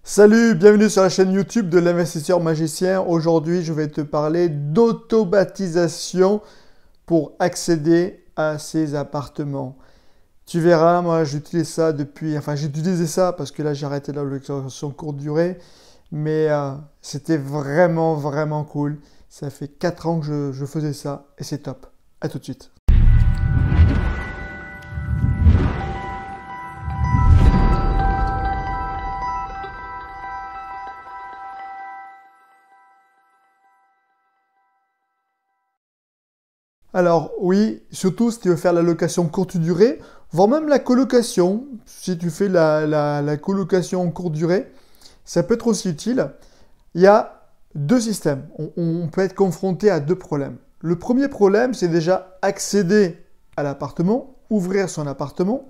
Salut, bienvenue sur la chaîne YouTube de l'investisseur magicien. Aujourd'hui, je vais te parler d'automatisation pour accéder à ces appartements. Tu verras, moi j'utilise ça depuis, enfin j'utilisais ça parce que là j'ai arrêté la location courte durée, mais c'était vraiment cool. Ça fait 4 ans que je faisais ça et c'est top. À tout de suite. Alors oui, surtout si tu veux faire la location courte durée, voire même la colocation, si tu fais la colocation courte durée, ça peut être aussi utile. Il y a deux systèmes. On peut être confronté à deux problèmes. Le premier problème, c'est déjà accéder à l'appartement, ouvrir son appartement,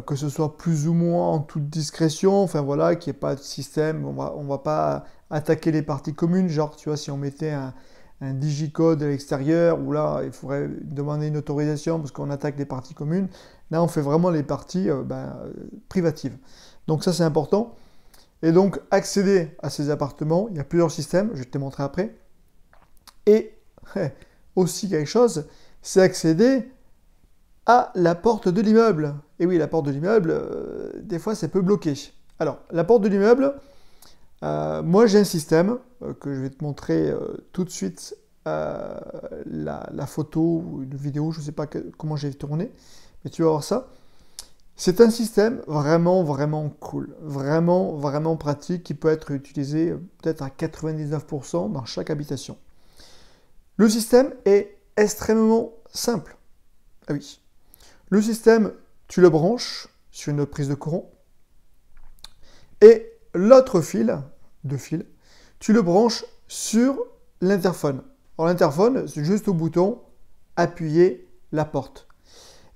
que ce soit plus ou moins en toute discrétion, enfin voilà, qu'il n'y ait pas de système, on va pas attaquer les parties communes, genre tu vois, si on mettait un digicode à l'extérieur, où là, il faudrait demander une autorisation parce qu'on attaque les parties communes. Là, on fait vraiment les parties privatives. Donc ça, c'est important. Et donc, accéder à ces appartements, il y a plusieurs systèmes, je vais te les montrer après. Et aussi quelque chose, c'est accéder à la porte de l'immeuble. Et oui, la porte de l'immeuble, des fois, ça peut bloquer. Alors, la porte de l'immeuble, moi, j'ai un système que je vais te montrer tout de suite la photo ou une vidéo, je ne sais pas comment j'ai tourné, mais tu vas voir ça. C'est un système vraiment cool, vraiment pratique qui peut être utilisé peut-être à 99% dans chaque habitation. Le système est extrêmement simple. Ah oui. Le système, tu le branches sur une prise de courant et l'autre fil, tu le branches sur l'interphone. Alors l'interphone, c'est juste au bouton appuyer la porte.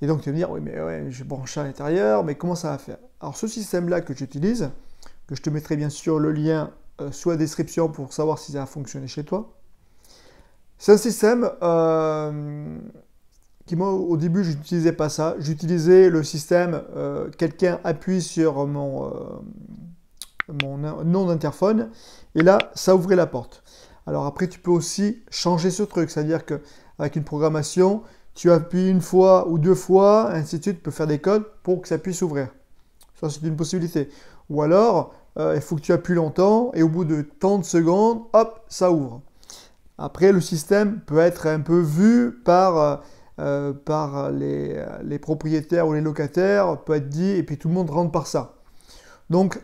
Et donc tu vas me dire, oui mais ouais, j'ai branché à l'intérieur, mais comment ça va faire? Alors ce système-là que j'utilise, que je te mettrai bien sûr le lien sous la description pour savoir si ça a fonctionné chez toi. C'est un système qui moi au début je n'utilisais pas ça. J'utilisais le système, quelqu'un appuie sur mon nom d'interphone et là ça ouvrait la porte. Alors après tu peux aussi changer ce truc, c'est-à-dire qu'avec une programmation, tu appuies une fois ou deux fois, ainsi de suite, tu peux faire des codes pour que ça puisse ouvrir. Ça c'est une possibilité. Ou alors, il faut que tu appuies longtemps et au bout de tant de secondes, hop, ça ouvre. Après, le système peut être un peu vu par les propriétaires ou les locataires, peut être dit, et puis tout le monde rentre par ça. Donc,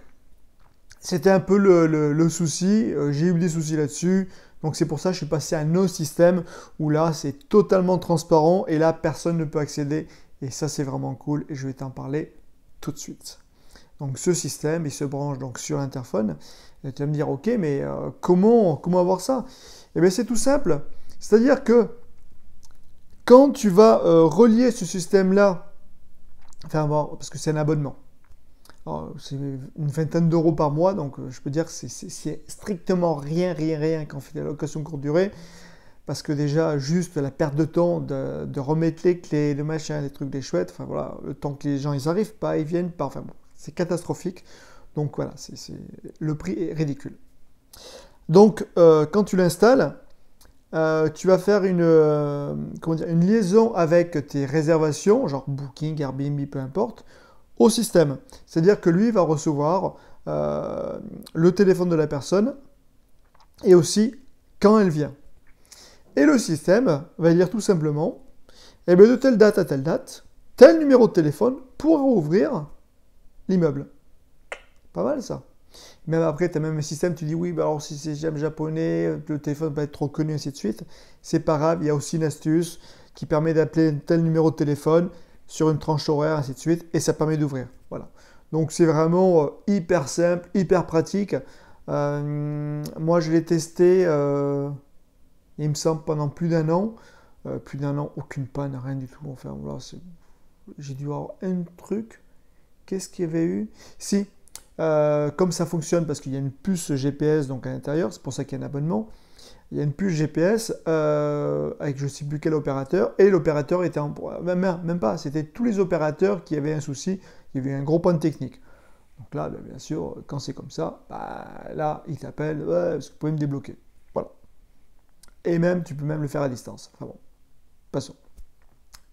c'était un peu le souci, j'ai eu des soucis là-dessus, donc c'est pour ça que je suis passé à un autre système où là c'est totalement transparent et là personne ne peut accéder et ça c'est vraiment cool et je vais t'en parler tout de suite. Donc ce système il se branche donc sur l'interphone et tu vas me dire ok mais comment avoir ça? Eh bien c'est tout simple, c'est-à-dire que quand tu vas relier ce système là, enfin bon, parce que c'est un abonnement. C'est une vingtaine d'euros par mois, donc je peux dire que c'est strictement rien quand on fait des locations courte durée, parce que déjà, juste la perte de temps de remettre les clés, le machin, les trucs, des chouettes, enfin voilà, le temps que les gens ils arrivent pas, ils viennent pas, enfin bon, c'est catastrophique. Donc voilà, le prix est ridicule. Donc quand tu l'installes, tu vas faire une liaison avec tes réservations, genre Booking, Airbnb, peu importe, au système. C'est-à-dire que lui va recevoir le téléphone de la personne et aussi quand elle vient. Et le système va dire tout simplement, eh bien, de telle date à telle date, tel numéro de téléphone pourra ouvrir l'immeuble. Pas mal ça. Même après, tu as même un système, tu dis oui, bah alors si c'est japonais, le téléphone va être trop connu, ainsi de suite. C'est pas grave, il y a aussi une astuce qui permet d'appeler tel numéro de téléphone sur une tranche horaire, ainsi de suite, et ça permet d'ouvrir. Voilà. Donc c'est vraiment hyper simple, hyper pratique. Moi je l'ai testé, il me semble, pendant plus d'un an. Aucune panne, rien du tout. Enfin, voilà, j'ai dû avoir un truc. Qu'est-ce qu'il y avait eu? Si, comme ça fonctionne, parce qu'il y a une puce GPS donc à l'intérieur, c'est pour ça qu'il y a un abonnement. Il y a une puce GPS avec je ne sais plus quel opérateur, et l'opérateur était même pas, c'était tous les opérateurs qui avaient un souci, il y avait un gros point technique. Donc là, bien sûr, quand c'est comme ça, là, il t'appelle, ouais, est-ce que vous pouvez me débloquer? Voilà. Et même, tu peux même le faire à distance. Enfin bon, passons.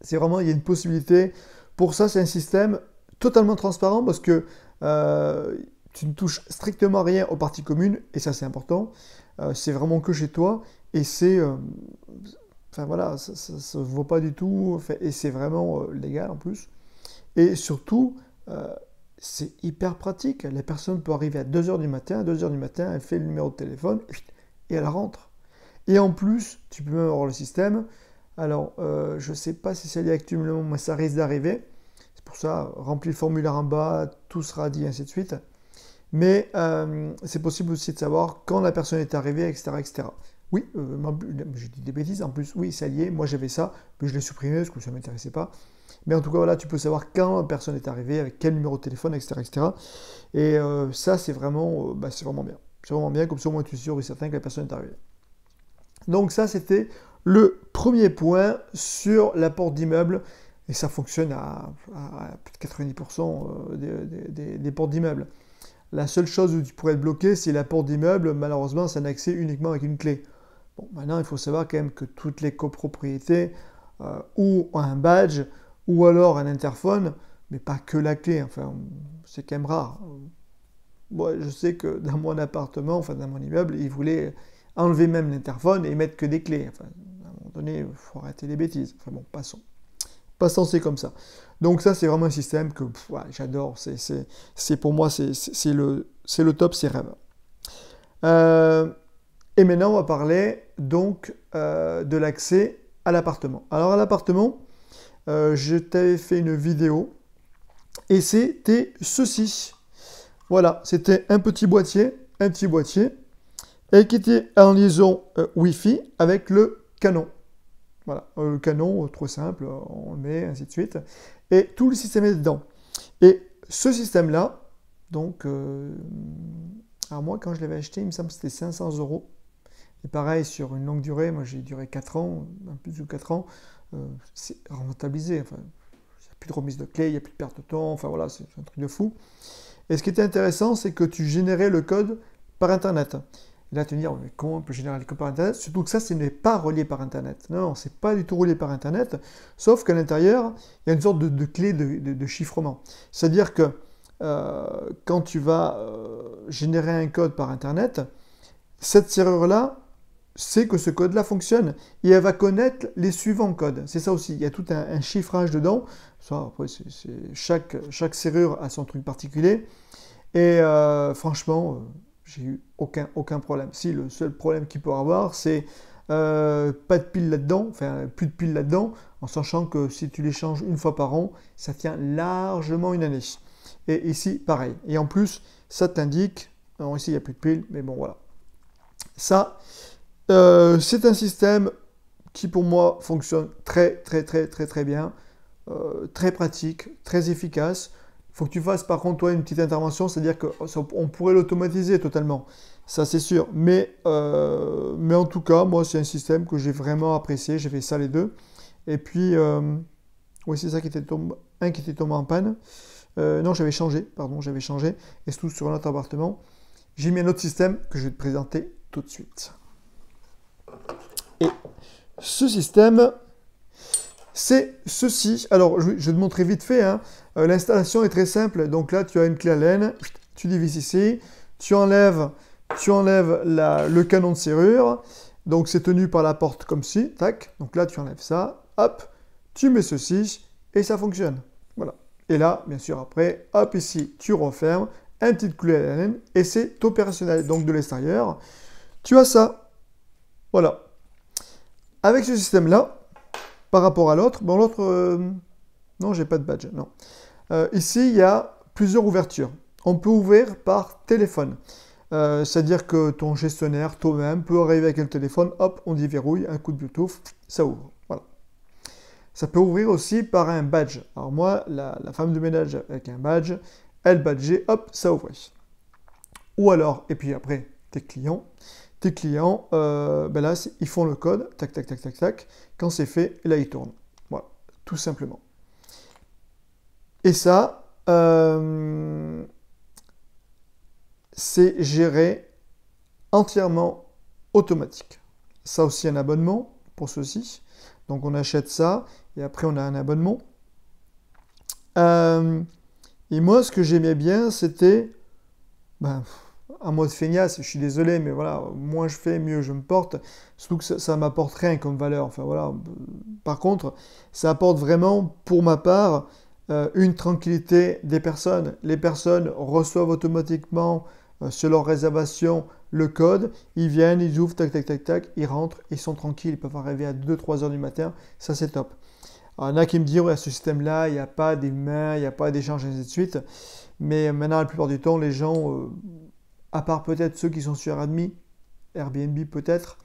C'est vraiment, il y a une possibilité. Pour ça, c'est un système totalement transparent parce que tu ne touches strictement rien aux parties communes, et ça c'est important. C'est vraiment que chez toi, et c'est... enfin voilà, ça ne se voit pas du tout, et c'est vraiment légal en plus. Et surtout, c'est hyper pratique. La personne peut arriver à 2 heures du matin, à 2 heures du matin, elle fait le numéro de téléphone, et elle rentre. Et en plus, tu peux même avoir le système. Alors, je ne sais pas si c'est lié actuellement, mais ça risque d'arriver. C'est pour ça, remplis le formulaire en bas, tout sera dit, ainsi de suite. Mais c'est possible aussi de savoir quand la personne est arrivée, etc. etc. Oui, j'ai dit des bêtises en plus. Oui, ça y est, moi j'avais ça, mais je l'ai supprimé parce que ça ne m'intéressait pas. Mais en tout cas, voilà, tu peux savoir quand la personne est arrivée, avec quel numéro de téléphone, etc. etc. Et ça, c'est vraiment bien. C'est vraiment bien, comme ça au moins tu es sûr et certain que la personne est arrivée. Donc ça, c'était le premier point sur la porte d'immeuble. Et ça fonctionne à plus de 90% des portes d'immeuble. La seule chose où tu pourrais être bloqué, c'est la porte d'immeuble. Malheureusement, c'est un accès uniquement avec une clé. Bon, maintenant, il faut savoir quand même que toutes les copropriétés ou un badge ou alors un interphone, mais pas que la clé. Enfin, c'est quand même rare. Moi, je sais que dans mon appartement, enfin dans mon immeuble, ils voulaient enlever même l'interphone et mettre que des clés. Enfin, à un moment donné, il faut arrêter les bêtises. Enfin bon, passons. Passons, c'est comme ça. Donc ça, c'est vraiment un système que ouais, j'adore. C'est pour moi, c'est le top, c'est rêve. Et maintenant, on va parler donc de l'accès à l'appartement. Alors à l'appartement, je t'avais fait une vidéo et c'était ceci. Voilà, c'était un petit boîtier, et qui était en liaison Wi-Fi avec le canon. Voilà, le canon, trop simple, on le met, ainsi de suite. Et tout le système est dedans. Et ce système-là, donc, alors moi, quand je l'avais acheté, il me semble que c'était 500 €. Et pareil, sur une longue durée, moi j'ai duré 4 ans, un peu plus de 4 ans, c'est rentabilisé. Enfin, il n'y a plus de remise de clé, il n'y a plus de perte de temps, enfin voilà, c'est un truc de fou. Et ce qui était intéressant, c'est que tu générais le code par Internet. Et là, tu vas me dire, mais comment on peut générer le code par Internet? Surtout que ça, ce n'est pas relié par Internet. Non, c'est pas du tout relié par Internet, sauf qu'à l'intérieur, il y a une sorte de clé de chiffrement. C'est-à-dire que quand tu vas générer un code par Internet, cette serrure-là sait que ce code-là fonctionne et elle va connaître les suivants codes. C'est ça aussi, il y a tout un chiffrage dedans. Ça, après, chaque serrure a son truc particulier. Et franchement, j'ai eu aucun problème. Si, le seul problème qu'il peut avoir, c'est pas de piles là-dedans, enfin plus de piles là-dedans, en sachant que si tu les changes une fois par an, ça tient largement une année. Et ici, pareil. Et en plus, ça t'indique, alors ici il n'y a plus de piles, mais bon voilà. Ça, c'est un système qui pour moi fonctionne très bien, très pratique, très efficace. Il faut que tu fasses par contre toi une petite intervention, c'est-à-dire qu'on pourrait l'automatiser totalement, ça c'est sûr. Mais en tout cas, moi c'est un système que j'ai vraiment apprécié, j'ai fait ça les deux. Et puis, oui c'est ça qui était tombé en panne. Non, j'avais changé, et surtout sur un autre appartement. J'ai mis un autre système que je vais te présenter tout de suite. Et ce système, c'est ceci. Alors, je vais te montrer vite fait. Hein. L'installation est très simple. Donc là, tu as une clé Allen, tu dévisses ici, tu enlèves le canon de serrure. Donc, c'est tenu par la porte comme ci. Tac. Donc là, tu enlèves ça. Hop. Tu mets ceci et ça fonctionne. Voilà. Et là, bien sûr, après, hop, ici, tu refermes. Un petit clé Allen et c'est opérationnel. Donc, de l'extérieur, tu as ça. Voilà. Avec ce système-là, par rapport à l'autre, bon l'autre, non, j'ai pas de badge, non. Ici, il y a plusieurs ouvertures. On peut ouvrir par téléphone. C'est-à-dire que ton gestionnaire, toi-même, peut arriver avec le téléphone, hop, on déverrouille, un coup de Bluetooth, ça ouvre. Voilà. Ça peut ouvrir aussi par un badge. Alors moi, la femme de ménage avec un badge, elle badgeait, hop, ça ouvrait. Ou alors, et puis après, tes clients, ben là, ils font le code, tac, tac, tac, tac, tac. Quand c'est fait, là, ils tournent. Voilà, tout simplement. Et ça, c'est géré entièrement automatique. Ça aussi un abonnement pour ceci. Donc on achète ça et après on a un abonnement. Et moi ce que j'aimais bien c'était en mode feignasse, je suis désolé mais voilà, moins je fais mieux je me porte. Surtout que ça m'apporte rien comme valeur. Enfin voilà. Par contre ça apporte vraiment pour ma part une tranquillité des personnes. Les personnes reçoivent automatiquement sur leur réservation le code, ils viennent, ils ouvrent, tac, tac, tac, tac, ils rentrent, ils sont tranquilles, ils peuvent arriver à 2-3 heures du matin, ça c'est top. Alors, il y en a qui me disent, ouais, ce système-là, il n'y a pas d'humain, il n'y a pas d'échange, et ainsi de suite. Mais maintenant, la plupart du temps, les gens, à part peut-être ceux qui sont sur Airbnb peut-être,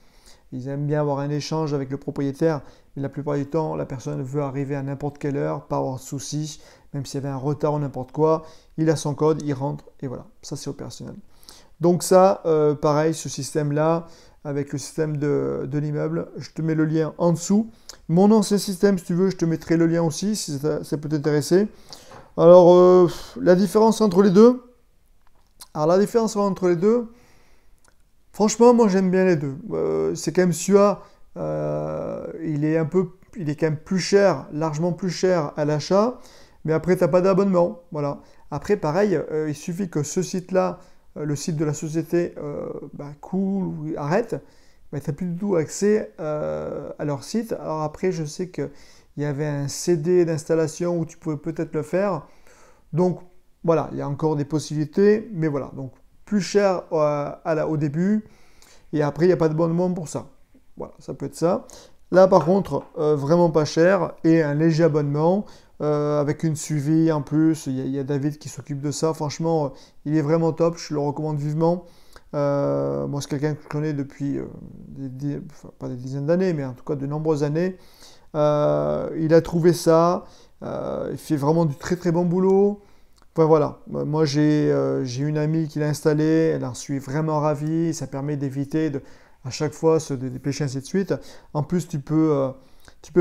ils aiment bien avoir un échange avec le propriétaire, mais la plupart du temps, la personne veut arriver à n'importe quelle heure, pas avoir de soucis, même s'il y avait un retard ou n'importe quoi, il a son code, il rentre, et voilà, ça c'est opérationnel. Donc ça, pareil, ce système-là, avec le système de l'immeuble, je te mets le lien en dessous. Mon ancien système, si tu veux, je te mettrai le lien aussi, si ça peut t'intéresser. Alors, la différence entre les deux. Alors, la différence entre les deux, franchement, moi j'aime bien les deux. C'est quand même celui-là, il est quand même plus cher, largement plus cher à l'achat, mais après, tu n'as pas d'abonnement. Voilà. Après, pareil, il suffit que ce site-là, le site de la société cool ou arrête, tu n'as plus du tout accès à leur site. Alors après, je sais qu'il y avait un CD d'installation où tu pouvais peut-être le faire. Donc voilà, il y a encore des possibilités, mais voilà. Donc plus cher au début, et après, il n'y a pas d'abonnement pour ça. Voilà, ça peut être ça. Là, par contre, vraiment pas cher et un léger abonnement. Avec une suivi en plus, il y a David qui s'occupe de ça, franchement il est vraiment top, je le recommande vivement. Moi c'est quelqu'un que je connais depuis pas des dizaines d'années, mais en tout cas de nombreuses années. Il a trouvé ça, il fait vraiment du très très bon boulot. Enfin voilà, moi j'ai une amie qui l'a installé, elle en suis vraiment ravie, ça permet d'éviter à chaque fois se dépêcher ainsi de suite. En plus tu peux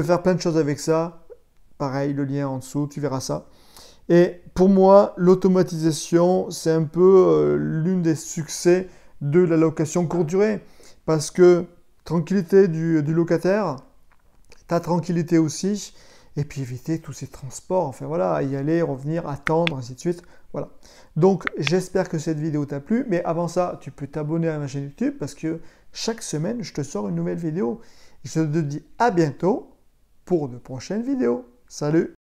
faire plein de choses avec ça. Pareil, le lien en dessous, tu verras ça. Et pour moi, l'automatisation, c'est un peu l'une des succès de la location courte durée. Parce que tranquillité du locataire, ta tranquillité aussi, et puis éviter tous ces transports, enfin voilà, y aller, revenir, attendre, ainsi de suite. Voilà. Donc, j'espère que cette vidéo t'a plu. Mais avant ça, tu peux t'abonner à ma chaîne YouTube parce que chaque semaine, je te sors une nouvelle vidéo. Je te dis à bientôt pour de prochaines vidéos. Salut!